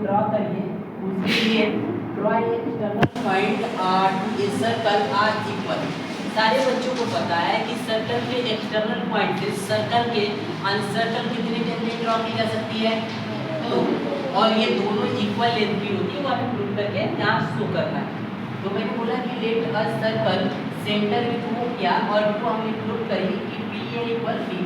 Draw करिए। उसके लिए draw external point to a circle are equal. सारे बच्चों को पता है कि सर्कल के एक्सटर्नल पॉइंट से सर्कल के अनसर्कल कितनी टेंजेंट ड्रॉ की जा सकती है? तो और ये दोनों इक्वल लेंथ की होती है, वो हमें प्रूव करके यहाँ शो करना है। तो मैंने बोला कि let a circle center with वो किया और वो हमने प्रूव करी कि बी ए इक्वल बी।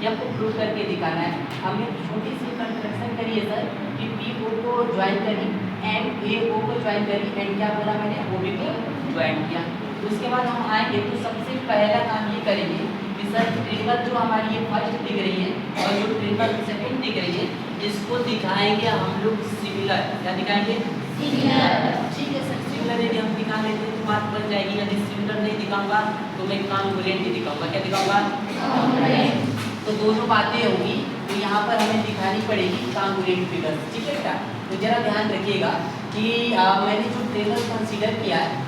ये आपको प्रूव करके दिखाना है। हमने छोटी सी कंस्ट्रक्शन करी है सर कि पी ओ को ज्वाइन करी एंड ए ओ को ज्वाइन करी एंड क्या बोला मैंने, ओ बी को ज्वाइन किया। उसके बाद हम आएंगे तो सबसे पहला काम ये करेंगे कि सर ट्रिंगल जो हमारी ये फर्स्ट दिख रही है और जो ट्रिंगल सेकंड दिख रही है, इसको दिखाएंगे हम लोग सिमिलर। क्या दिखाएंगे? सिमिलर। ठीक है सर, सिमिलर यदि हम दिखा लेते हैं तो बात बन जाएगी। यदि सिमिलर नहीं दिखाऊंगा तो मैं कॉन्ग्रुएंट ही दिखाऊंगा। क्या दिखाऊंगा? कॉन्ग्रुएंट। तो दोनों बातें होगी, तो यहाँ पर हमें दिखानी पड़ेगी कॉन्ग्रुएंट फिगर। ठीक है क्या? तो जरा ध्यान रखिएगा कि मैंने जो ट्रिंगल कंसीडर किया है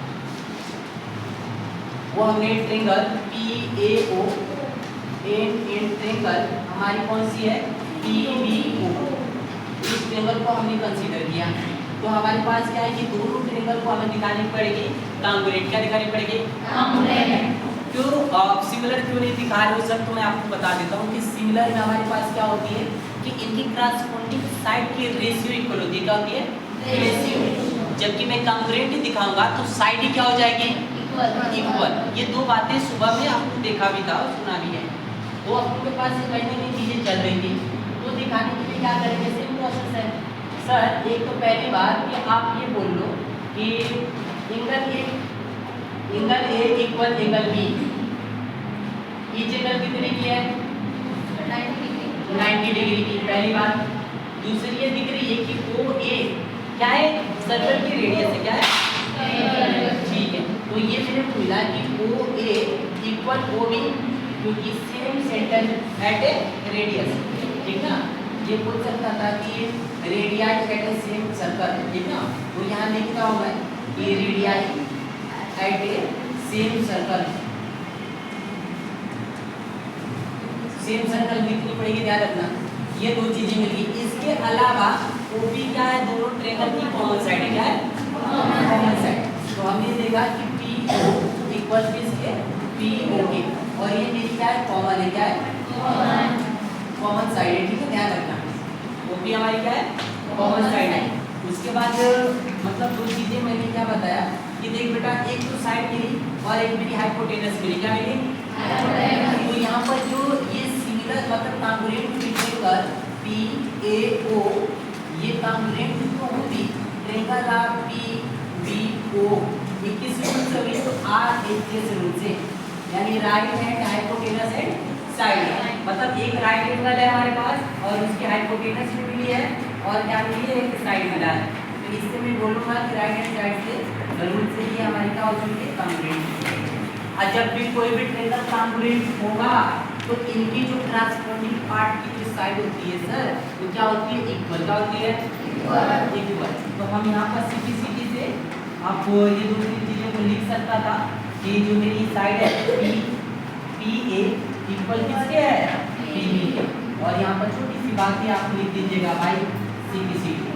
वो हमने triangle P A O and triangle हमारी कौन सी है? P B O. इस ट्रिंगल को हमने कंसीडर किया। तो हमारे पास क्या है कि दोनों ट्रिंगल को हमें दिखानी पड़ेगी कॉन्ग्रुएंट। क्या दिखानी पड़ेगी? कॉन्ग्रुएंट। क्यों सिमिलर क्यों नहीं दिखा रहे हो सर? तो मैं आपको बता देता हूँ कि सिमिलर में हमारे पास क्या होती है कि इनकी क्रॉसपोंडिंग साइड की रेशियो इक्वल होती है। क्या होती है? रेशियो। जबकि मैं कॉन्ग्रुएंट दिखाऊंगा तो साइड ही क्या हो जाएगी? इक्वल। ये दो बातें सुबह में आपको देखा भी था और सुना भी है। वो आपके पास से कहीं ना कहीं चीजें चल रही थी, तो दिखाने के लिए क्या करेंगे? सेम प्रोसेस है सर। एक तो पहली बात कि आप ये बोल लो कि angle A equal angle B. Each angle कितने की है? 90 डिग्री की। पहली बात। दूसरी ये दिख रही है कि ओ ए क्या है? सर्कल की रेडियस है। क्या है? ठीक है, तो ये मेरे को मिला कि ओ ए इक्वल ओ बी, क्योंकि same centre at A radius. ठीक ना? ये बोल सकता था कि रेडियाई एट ए सेम सर्कल। ठीक ना? तो यहाँ लिखता हूँ मैं कि रेडियाई एट ए सेम सर्कल। सेम सर्कल लिखनी पड़ेगी, ध्यान रखना। ये दो चीजें मिल गई। इसके अलावा ओ बी क्या है? दोनों ट्रायंगल की कॉमन साइड है। क्या है? Common side. तो हमने देखा कि पी ओ इक्वल किसके? पी ओ के। और ये मेरी क्या है? कॉमन है। क्या है? कॉमन साइड है। ठीक है, ध्यान रखना। वो भी हमारी क्या है? कॉमन साइड है। उसके बाद मतलब दो चीजें मैंने क्या बताया कि देख बेटा, एक तो साइड मिली और एक मेरी हाइपोटेनस मिली। क्या मिली? तो यहाँ पर जो ये सिमिलर मतलब congruent triangle P A O, ये कॉन्ग्रुएंट जो होगी triangle R P B O, ये किस रूल से हुई? तो आर एच एस रूल से, यानी right hand hypotenuse and side. मतलब एक राइट एंगल है हमारे पास और उसकी हाइपोटेनस भी मिली है और क्या मिली है? एक साइड मिला है। तो इससे मैं बोलूँगा कि राइट हैंड साइड से रूल से ये हमारी क्या हो चुकी है? कॉन्ग्रुएंट। और जब भी कोई भी ट्रिंगल कॉन्ग्रुएंट होगा तो इनकी जो क्रॉसपोंडिंग पार्ट की जो साइड होती है सर, वो क्या होती है? इक्वल। क्या होती है? इक्वल। तो हम यहाँ पर सिंपलिसिटी से आप ये दो तीन चीज़ों को लिख सकता था कि जो मेरी साइड है पी ए इक्वल किसके है? पी बी के। और यहाँ पर छोटी सी बात ही आप लिख दीजिएगा भाई, सिंपलिसिटी।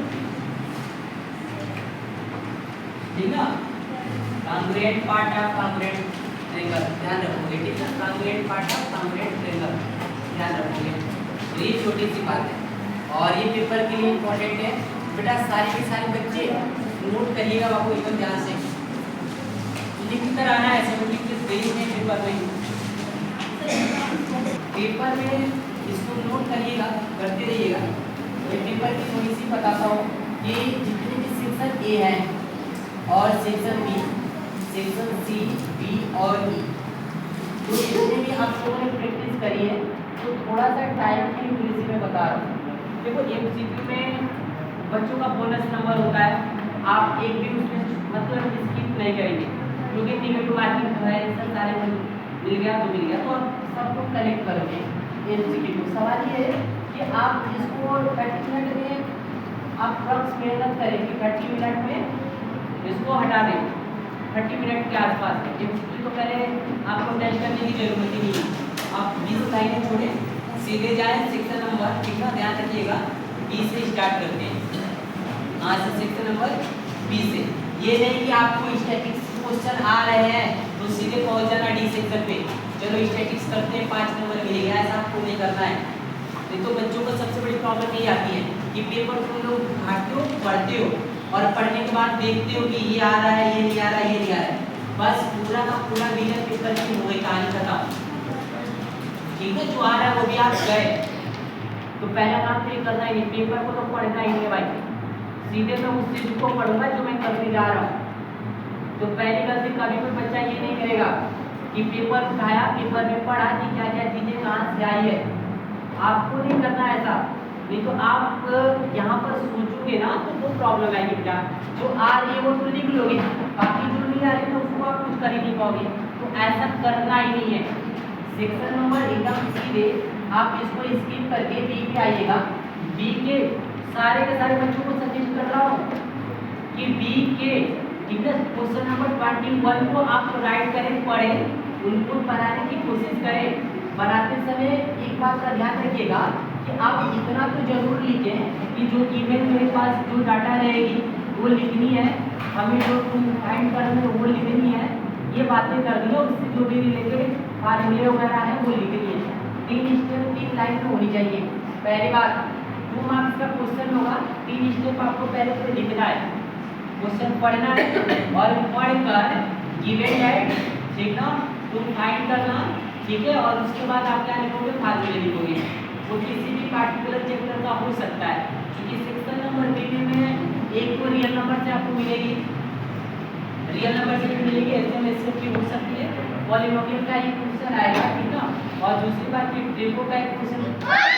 ठीक ना? Congruent part of congruent triangle, ध्यान रखोगे। ठीक है, congruent part of congruent triangle, ध्यान रखोगे। तो ये छोटी सी बात है और ये पेपर के लिए इम्पोर्टेंट है बेटा। सारे के सारे बच्चे नोट करिएगा बाबू एकदम ध्यान से। लिख कर आना है, सब लिख के देरी में पेपर में इसको नोट करिएगा, करते रहिएगा। ये पेपर की थोड़ी सी बताता हूँ कि जितने भी सेक्शन ए है और section B, section C, B और ई, तो जितने भी आप लोगों ने प्रैक्टिस करी है, तो थोड़ा सा टाइम की वजह में बता रहा हूँ। देखो एमसीक्यू में बच्चों का बोनस नंबर होता है, आप एक भी उसमें मतलब स्किप नहीं करेंगे, क्योंकि निगेटिव मार्किंग है। सारे मिल गया तो मिल गया, तो आप सबको कलेक्ट करोगे एमसीक्यू। सवाल ये है कि आप इसको 30 मिनट में आप प्रॉक्स मेहनत करें कि 30 मिनट में इसको हटा दें। 30 मिनट के आसपास एमसीक्यू तो पहले आपको टेस्ट करने की जरूरत ही नहीं है। आप 20 लाइनें छोड़े सीधे जाएं सेक्शन नंबर, ठीक है, ध्यान रखिएगा। 20 से स्टार्ट करते हैं। कहाँ से? सेक्शन नंबर बी से। ये नहीं कि आपको स्टैटिक्स क्वेश्चन आ रहे हैं तो सीधे पहुंच जाना डी सेक्शन पे, चलो स्टैटिक्स करते हैं 5 नंबर मिलेगा, ऐसा आपको नहीं करना है। नहीं तो बच्चों को सबसे बड़ी प्रॉब्लम ये आती है कि पेपर तुम लोग घाटते हो, पढ़ते हो और पढ़ने के बाद देखते हो कि ये आ रहा है, ये नहीं आ रहा है, ये नहीं आ रहा है, बस पूरा का पूरा विजन पेपर की हो गई, कहानी खत्म। ठीक है, जो आ रहा है वो भी आप गए। तो पहला काम तो ये करना ही नहीं, पेपर को तो पढ़ना ही नहीं है भाई, सीधे मैं उस चीज को पढ़ूंगा जो मैं करने जा रहा हूँ। तो पहली गलती कभी कोई बच्चा ये नहीं करेगा कि पेपर उठाया, पेपर में पढ़ा कि क्या क्या चीजें कहाँ से आई है, आपको नहीं करना ऐसा। नहीं तो आप यहाँ पर सोचोगे ना तो वो प्रॉब्लम आएगी बेटा, जो आ रही है वो तो लिख लोगे, बाकी जो नहीं आ रही तो उसको आप कुछ कर ही नहीं पाओगे, तो ऐसा करना ही नहीं है। सेक्शन नंबर एकदम सीधे आप इसको स्किप करके बी पे आइएगा। बी के सारे बच्चों को सजेस्ट कर रहा हूँ कि बी के ठीक है क्वेश्चन नंबर 21 को आप राइट करें, पढ़ें, उनको बनाने की कोशिश करें। बनाते समय एक बात का ध्यान रखिएगा कि आप इतना तो जरूर लिखें कि जो ईमेल मेरे पास जो डाटा रहेगी वो लिखनी है, हमें जो फाइंड करनी है वो लिखनी है, ये बातें कर दी है, उससे जो भी रिलेटेड फार्मूले वगैरह है वो लिखनी है। 3 स्टेप 3 लाइन में होनी चाहिए। पहली बात 2 मार्क्स का क्वेश्चन होगा, 3 स्टेप आपको पहले से लिखना है, क्वेश्चन पढ़ना है और पढ़कर गिवन दैट ठीक ना तुम फाइंड करना, ठीक है, और उसके बाद आप क्या लिखोगे? फार्मूले लिखोगे। वो किसी भी पार्टिकुलर चैप्टर का हो सकता है, क्योंकि सेक्शन नंबर बी में एक तो रियल नंबर से आपको मिलेगी, रियल नंबर से भी मिलेगी, एसएमएस की हो सकती है, पॉलिनोमियल का एक क्वेश्चन आएगा, ठीक ना, और दूसरी बात कि ट्रिको का एक क्वेश्चन